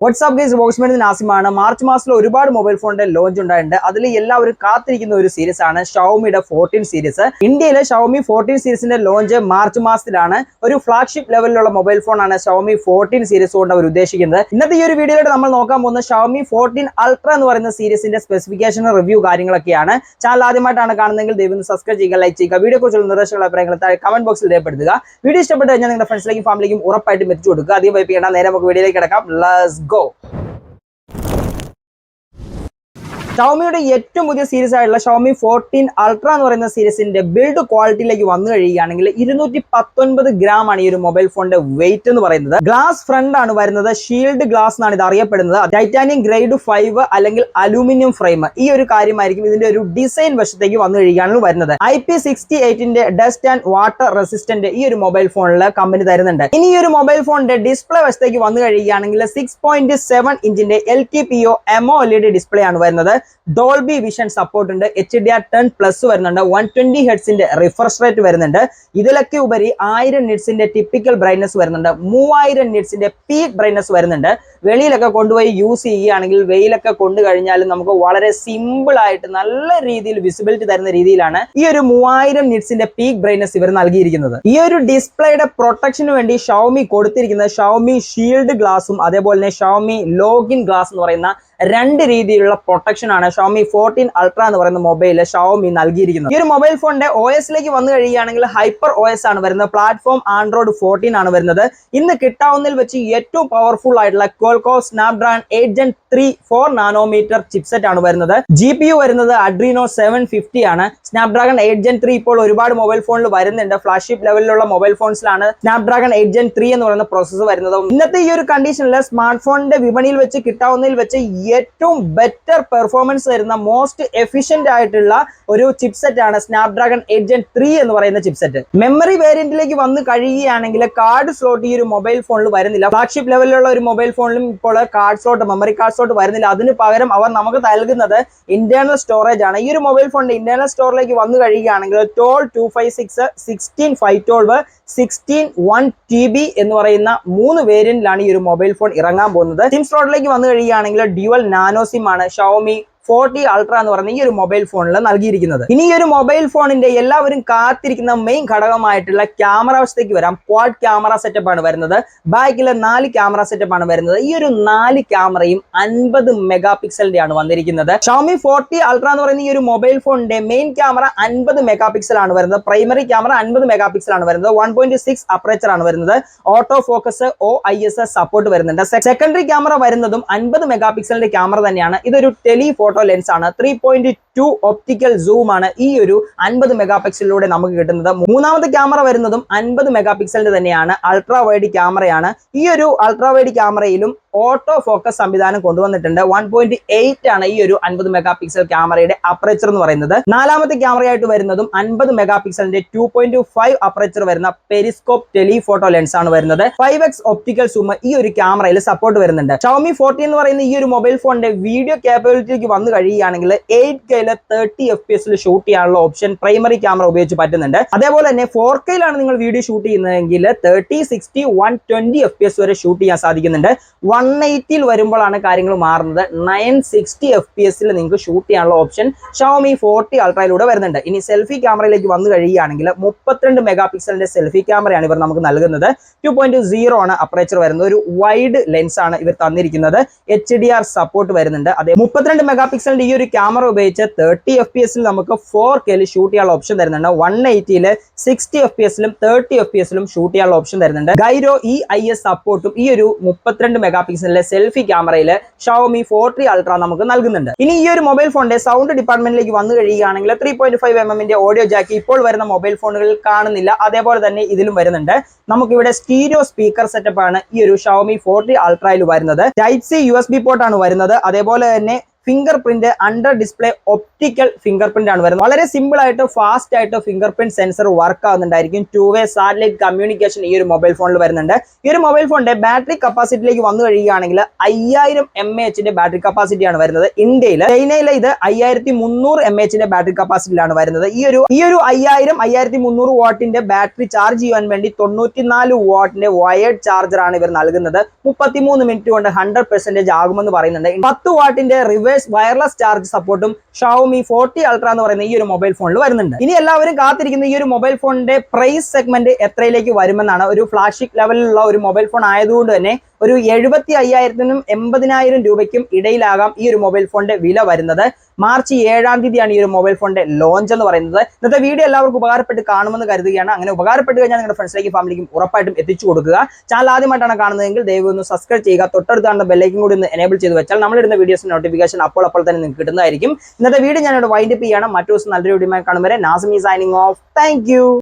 WhatsApp guys Boxman നാസിമാണ്. March മാസത്തിൽ ഒരുപാട് മൊബൈൽ ഫോണിന്റെ ലോഞ്ച് ഉണ്ടായിട്ടുണ്ട്. അതിൽ എല്ലാവരും കാത്തിരിക്കുന്ന ഒരു സീരീസ് ആണ് ഷവോമിയുടെ 14 സീരീസ്. ഇന്ത്യയിലെ ഷവോമി 14 സീരീസിന്റെ ലോഞ്ച് മാർച്ച് മാസത്തിലാണ്. ഒരു ഫ്ലാഗ്ഷിപ്പ് ലെവലിലുള്ള മൊബൈൽ ഫോൺ ആണ് ഷവോമി 14 സീരീസ് കൊണ്ട് അവർ ഉദ്ദേശിക്കുന്നത്. ഇന്നത്തെ ഈ ഒരു വീഡിയോയിലൂടെ നമ്മൾ നോക്കാൻ പോകുന്ന ഷവോമി 14 അൾട്ര എന്ന് പറയുന്ന സീരീസിന്റെ സ്പെസിഫിക്കേഷൻ, റിവ്യൂ കാര്യങ്ങളൊക്കെയാണ്. ചാനൽ ആദ്യമായിട്ടാണ് കാണുന്നതെങ്കിൽ ദയവായി സബ്സ്ക്രൈബ് ചെയ്യുക, ലൈക്ക് ചെയ്യുക. വീഡിയോ കുറിച്ചുള്ള നിർദ്ദേശങ്ങൾ അഭിപ്രായങ്ങൾ കമന്റ് ബോക്സിൽ രേഖപ്പെടുത്തുക. വീഡിയോ ഇഷ്ടപ്പെട്ട് കഴിഞ്ഞാൽ നിങ്ങളുടെ ഫ്രണ്ട്സിലേക്കും ഫാമിലിക്കും ഉറപ്പായിട്ടും എത്തിച്ചു കൊടുക്കുക. അധികം വൈകിക്കേണ്ട, നേരെ നമുക്ക് വീഡിയോയിലേക്ക് കിടക്കാം. Let's go. ഷവോമിയുടെ ഏറ്റവും പുതിയ സീരീസ് ആയിട്ടുള്ള ഷവോമി 14 അൾട്ര എന്ന് പറയുന്ന സീരീസിന്റെ ബിൽഡ് ക്വാളിറ്റിയിലേക്ക് വന്നു കഴിയുകയാണെങ്കിൽ 219 ഗ്രാം ആണ് ഈ ഒരു മൊബൈൽ ഫോണിന്റെ വെയിറ്റ് എന്ന് പറയുന്നത്. ഗ്ലാസ് ഫ്രണ്ട് ആണ് വരുന്നത്. ഷീൽഡ് ഗ്ലാസ് എന്നാണ് ഇത് അറിയപ്പെടുന്നത്. ടൈറ്റാനിയം ഗ്രേഡ് 5 അല്ലെങ്കിൽ അലൂമിനിയം ഫ്രെയിം, ഈ ഒരു കാര്യമായിരിക്കും ഇതിന്റെ ഒരു ഡിസൈൻ വശത്തേക്ക് വന്നു കഴിയുകയാണ് വരുന്നത്. IP68ന്റെ ഡസ്റ്റ് ആൻഡ് വാട്ടർ റെസിസ്റ്റന്റ് ഈ ഒരു മൊബൈൽ ഫോണിൽ കമ്പനി തരുന്നുണ്ട്. ഇനി ഈ ഒരു മൊബൈൽ ഫോണിന്റെ ഡിസ്പ്ലേ വശത്തേക്ക് വന്നു കഴിയുകയാണെങ്കിൽ 6.7 ഇഞ്ചിന്റെ LTPO AMOLED ഡിസ്പ്ലേ ആണ് വരുന്നത്. ഡോൾബി വിഷൻ സപ്പോർട്ട് ഉണ്ട്. HDR10+ വരുന്നുണ്ട്. 120 ഹെർട്സിന്റെ റിഫ്രഷ് റേറ്റ് വരുന്നുണ്ട്. ഇതിലൊക്കെ ഉപരി 1000 നിറ്റ്സിന്റെ ടിപ്പിക്കൽ ബ്രൈറ്റ്നസ് വരുന്നുണ്ട്. 3000 നിറ്റ്സിന്റെ പീക്ക് ബ്രൈറ്റ്നസ് വരുന്നുണ്ട്. വെളിയിലൊക്കെ കൊണ്ടുപോയി യൂസ് ചെയ്യുകയാണെങ്കിൽ, വെയിലൊക്കെ കൊണ്ടു കഴിഞ്ഞാൽ നമുക്ക് വളരെ സിമ്പിൾ ആയിട്ട് നല്ല രീതിയിൽ വിസിബിലിറ്റി തരുന്ന രീതിയിലാണ് ഈ ഒരു 3000 നിറ്റ്സിന്റെ പീക്ക് ബ്രൈറ്റ്നസ് ഇവർ നൽകിയിരിക്കുന്നത്. ഈ ഒരു ഡിസ്പ്ലേയുടെ പ്രൊട്ടക്ഷന് വേണ്ടി ഷവോമി കൊടുത്തിരിക്കുന്നത് ഷവോമി ഷീൽഡ് ഗ്ലാസും അതേപോലെ തന്നെ ഷവോമി ലോഗിൻ ഗ്ലാസ് എന്ന് പറയുന്ന രണ്ട് രീതിയിലുള്ള പ്രൊട്ടക്ഷൻ ആണ് ഷവോമി 14 അൾട്ര എന്ന് പറയുന്ന മൊബൈലിൽ ഷവോമി നൽകിയിരിക്കുന്നത്. ഈ ഒരു മൊബൈൽ ഫോണിന്റെ OSലേക്ക് വന്നു കഴിയുകയാണെങ്കിൽ ഹൈപ്പർ OS ആണ് വരുന്നത്. പ്ലാറ്റ്ഫോം ആൻഡ്രോയിഡ് 14 ആണ് വരുന്നത്. ഇന്ന് കിട്ടാവുന്നതിൽ വെച്ച് ഏറ്റവും പവർഫുൾ ആയിട്ടുള്ള Qualcomm Snapdragon 8 Gen 3 4 nanometre chipset ആണ് വരുന്നത്. GPU വരുന്നത് Adreno 750 ആണ്. സ്നാപ്ഡ്രാഗൺ 8 Gen 3 ഇപ്പോൾ ഒരുപാട് മൊബൈൽ ഫോണിൽ വരുന്നുണ്ട്. ഫ്ലാഗ്ഷിപ്പ് ലെവലിലുള്ള മൊബൈൽ ഫോൺസിലാണ് സ്നാപ്ഡ്രാഗൺ 8 Gen 3 എന്ന് പറയുന്ന പ്രോസസ്സർ വരുന്നത്. ഇന്നത്തെ ഈ ഒരു കണ്ടീഷനിൽ സ്മാർട്ട് ഫോണിന്റെ വിപണിയിൽ വെച്ച് കിട്ടാവുന്നതിൽ വെച്ച് ഏറ്റവും ബെറ്റർ പെർഫോമൻസ് തരുന്ന മോസ്റ്റ് എഫിഷ്യന്റ് ആയിട്ടുള്ള ഒരു ചിപ്സെറ്റ് ആണ് സ്നാപ്ഡ്രാഗൺ 8 Gen 3 എന്ന് പറയുന്ന ചിപ്സെറ്റ്. മെമ്മറി വേരിയന്റിലേക്ക് വന്ന് കഴിയുകയാണെങ്കിൽ കാർഡ് സ്ലോട്ട് ഈ ഒരു മൊബൈൽ ഫോണിൽ വരുന്നില്ല. ഫ്ലാഗ്ഷിപ്പ് ലെവലിലുള്ള ഒരു മൊബൈൽ ഫോണിലും ഇപ്പോൾ card slot, memory card slot വരുന്നില്ല. അതിന് പകരം അവർ നമുക്ക് നൽകുന്നത് ഇന്റേണൽ സ്റ്റോറേജ് ആണ്. ഈ ഒരു മൊബൈൽ ഫോണിന്റെ ഇന്റേണൽ സ്റ്റോറേജിലേക്ക് വന്നു കഴിയുകയാണെങ്കിൽ 12 256, 16 512, 16 1TB എന്ന് പറയുന്ന 3 വേരിയന്റിലാണ് ഈ ഒരു മൊബൈൽ ഫോൺ ഇറങ്ങാൻ പോകുന്നത്. സിം സ്ലോട്ടിലേക്ക് വന്നു കഴിയുകയാണെങ്കിൽ ഡ്യുവൽ നാനോ സിം ആണ് ഷവോമി 40 അൾട്ര എന്ന് പറയുന്ന ഈ ഒരു മൊബൈൽ ഫോണിൽ നൽകിയിരിക്കുന്നത്. ഇനി ഈ ഒരു മൊബൈൽ ഫോണിന്റെ എല്ലാവരും കാത്തിരിക്കുന്ന മെയിൻ ഘടകമായിട്ടുള്ള ക്യാമറ വശത്തേക്ക് വരാം. ക്വാഡ് ക്യാമറ സെറ്റപ്പ് ആണ് വരുന്നത്. ബാക്കിൽ 4 ക്യാമറ സെറ്റപ്പ് ആണ് വരുന്നത്. ഈ ഒരു 4 ക്യാമറയും 50 മെഗാ പിക്സലിന്റെ ആണ് വന്നിരിക്കുന്നത്. ഷവോമി 40 അൾട്ര എന്ന് പറയുന്ന ഈ ഒരു മൊബൈൽ ഫോണിന്റെ മെയിൻ ക്യാമറ 50 മെഗാ പിക്സൽ ആണ് വരുന്നത്. പ്രൈമറി ക്യാമറ 50 മെഗാ പിക്സൽ ആണ് വരുന്നത്. 1.6 അപ്പറേച്ചർ ആണ് വരുന്നത്. ഓട്ടോ ഫോക്കസ് OIS സപ്പോർട്ട് വരുന്നുണ്ട്. സെക്കൻഡറി ക്യാമറ വരുന്നതും 50 മെഗാ പിക്സലിന്റെ ക്യാമറ തന്നെയാണ്. ഇതൊരു ടെലിഫോട്ടോ ലെൻസ് ആണ്. 3.2 ഒപ്റ്റിക്കൽ സൂം ആണ് ഈ ഒരു 50 മെഗാ പിക്സലിലൂടെ നമുക്ക് കിട്ടുന്നത്. മൂന്നാമത്തെ ക്യാമറ വരുന്നതും 50 മെഗാ പിക്സലിന്റെ തന്നെയാണ്. അൾട്രാ വൈഡ് ക്യാമറയാണ്. ഈ ഒരു അൾട്രാ വൈഡ് ക്യാമറയിലും ഓട്ടോ ഫോക്കസ് സംവിധാനം കൊണ്ടുവന്നിട്ടുണ്ട്. 1.8 ആണ് ഈ ഒരു 50 മെഗാ പിക്സൽ ക്യാമറയുടെ അപ്പറേച്ചർ എന്ന് പറയുന്നത്. നാലാമത്തെ ക്യാമറയായിട്ട് വരുന്നതും 50 മെഗാ പിക്സലിന്റെ 2.5 അപ്പറേച്ചർ വരുന്ന പെരിസ്കോപ്പ് ടെലിഫോട്ടോ ലെൻസ് ആണ് വരുന്നത്. 5x ഒപ്റ്റിക്കൽ സൂം ഈ ഒരു ക്യാമറയിൽ സപ്പോർട്ട് വരുന്നുണ്ട്. ഷവോമി 14 എന്ന് പറയുന്ന ഈ ഒരു മൊബൈൽ ഫോണിന്റെ വീഡിയോ കാപ്പബിലിറ്റിക്ക് വന്നു കഴിയുകയാണെങ്കിൽ 8K 30 FPS ഷൂട്ട് ചെയ്യാനുള്ള ഓപ്ഷൻ പ്രൈമറി ക്യാമറ ഉപയോഗിച്ച് പറ്റുന്നുണ്ട്. അതേപോലെ തന്നെ 4K നിങ്ങൾ വീഡിയോ ഷൂട്ട് ചെയ്യുന്നതെങ്കിൽ 30, 60, 120 FPS വരെ ഷൂട്ട് ചെയ്യാൻ സാധിക്കുന്നുണ്ട്. 180 വരുമ്പോഴാണ് കാര്യങ്ങൾ മാറുന്നത്. 960 FPS നിങ്ങൾക്ക് ഷൂട്ട് ചെയ്യാനുള്ള ഓപ്ഷൻ ഷവോമി 40 അൾട്രയിലൂടെ വരുന്നുണ്ട്. ഇനി സെൽഫി ക്യാമറയിലേക്ക് വന്നു കഴിയുകയാണെങ്കിൽ 32 മെഗാ പിക്സലിന്റെ സെൽഫി ക്യാമറയാണ് ഇവർ നമുക്ക് നൽകുന്നത്. 2.0 ആണ് അപ്പറേച്ചർ വരുന്നത്. ഒരു വൈഡ് ലെൻസ് ആണ് ഇവർ തന്നിരിക്കുന്നത്. HDR സപ്പോർട്ട് വരുന്നുണ്ട്. അതേ 32 മെഗാ പിക്സലിന്റെ ഈ ഒരു ക്യാമറ ഉപയോഗിച്ച് 30 FPS നമുക്ക് 4K ഷൂട്ട് ചെയ്യാനുള്ള ഓപ്ഷൻ തരുന്നുണ്ട്. 180 60 FPS 30 FPS ഷൂട്ട് ചെയ്യാനുള്ള ഓപ്ഷൻ തരുന്നുണ്ട്. ഗൈരോ EIS സപ്പോർട്ടും ഈ ഒരു 32 മെഗാ പിക്സലിലെ സെൽഫി ക്യാമറയിൽ ഷവോമി 40 അൾട്ര നമുക്ക് നൽകുന്നുണ്ട്. ഇനി ഈ ഒരു മൊബൈൽ ഫോണിന്റെ സൗണ്ട് ഡിപ്പാർട്ട്മെന്റിലേക്ക് വന്നു കഴിയുകയാണെങ്കിൽ 3.5mm ഓഡിയോ ജാക്ക് ഇപ്പോൾ വരുന്ന മൊബൈൽ ഫോണുകളിൽ കാണുന്നില്ല. അതേപോലെ തന്നെ ഇതിലും വരുന്നുണ്ട്. നമുക്കിവിടെ സ്റ്റീരിയോ സ്പീക്കർ സെറ്റപ്പ് ആണ് ഈ ഒരു ഷവോമി 40 അൾട്രയിൽ വരുന്നത്. Type-C USB പോർട്ട് ആണ് വരുന്നത്. അതേപോലെ തന്നെ fingerprint under display optical fingerprint ആണ് വരുന്നത്. വളരെ സിമ്പിൾ ആയിട്ട് ഫാസ്റ്റ് ആയിട്ട് ഫിംഗർ പ്രിന്റ് സെൻസർ വർക്ക് ആവുന്നുണ്ടായിരിക്കും. 2-way സാറ്റലൈറ്റ് കമ്മ്യൂണിക്കേഷൻ ഈ ഒരു മൊബൈൽ ഫോണിൽ വരുന്നുണ്ട്. ഈ ഒരു മൊബൈൽ ഫോണിന്റെ ബാറ്ററി കപ്പാസിറ്റിയിലേക്ക് വന്നു കഴിയുകയാണെങ്കിൽ 5000 mAh ബാറ്ററി കപ്പാസിറ്റിയാണ് വരുന്നത്. ഇന്ത്യയിൽ, ചൈനയിലെ ഇത് 5300 mAh ബാറ്ററി കപ്പാസിറ്റിയിലാണ് വരുന്നത്. ഈ ഒരു 5300 വാട്ടിന്റെ ബാറ്ററി ചാർജ് ചെയ്യാൻ വേണ്ടി 94 വാട്ടിന്റെ വയർഡ് ചാർജർ ആണ് ഇവർ നൽകുന്നത്. 33 മിനിറ്റ് കൊണ്ട് 100% ആകുമെന്ന് പറയുന്നുണ്ട്. 10 വാട്ടിന്റെ റിവേഴ്സ് വയർലെസ് ചാർജ് സപ്പോർട്ടും Xiaomi 40 Ultra എന്ന് പറയുന്ന ഈ ഒരു മൊബൈൽ ഫോണിൽ വരുന്നുണ്ട്. ഇനി എല്ലാവരും കാത്തിരിക്കുന്ന ഈ ഒരു മൊബൈൽ ഫോണിന്റെ പ്രൈസ് സെഗ്മെന്റ് എത്രയിലേക്ക് വരുമെന്നാണ്. ഒരു ഫ്ലാഗ്ഷിപ്പ് ലെവലിലുള്ള ഒരു മൊബൈൽ ഫോൺ ആയതുകൊണ്ട് തന്നെ ഒരു 75,000-നും 80,000 രൂപയ്ക്കും ഇടയിലാകാം ഈ ഒരു മൊബൈൽ ഫോണിന്റെ വില വരുന്നത്. മാർച്ച് 7-ാം തീയതിയാണ് ഈ ഒരു മൊബൈൽ ഫോണിന്റെ ലോഞ്ച് എന്ന് പറയുന്നത്. ഇന്നത്തെ വീഡിയോ എല്ലാവർക്കും ഉപകാരപ്പെട്ട് കാണുമെന്ന് കരുതുകയാണ്. അങ്ങനെ ഉപകാരപ്പെട്ട് കഴിഞ്ഞാൽ നിങ്ങളുടെ ഫ്രണ്ട്സിലേക്ക് ഫാമിലിക്കും ഉറപ്പായിട്ടും എത്തിച്ചു കൊടുക്കുക. ചാനൽ ആദ്യമായിട്ടാണ് കാണുന്നതെങ്കിൽ ദയവ് ഒന്ന് സബ്സ്ക്രൈബ് ചെയ്യുക. തൊട്ടടുത്ത് കാണുന്ന ബെല്ലൈക്കും കൂടി ഒന്ന് എനേബിൾ ചെയ്ത് വെച്ചാൽ നമ്മളിടുന്ന വീഡിയോസിന്റെ നോട്ടിഫിക്കേഷൻ അപ്പോൾ തന്നെ നിങ്ങൾക്ക് കിട്ടുന്നതായിരിക്കും. ഇന്നത്തെ വീഡിയോ ഞാനിവിടെ വൈൻഡപ്പ് ചെയ്യണം. മറ്റു ദിവസം നല്ലൊരു വീഡിയോയുമായി കാണും വരെ Nasimi signing off. Thank you.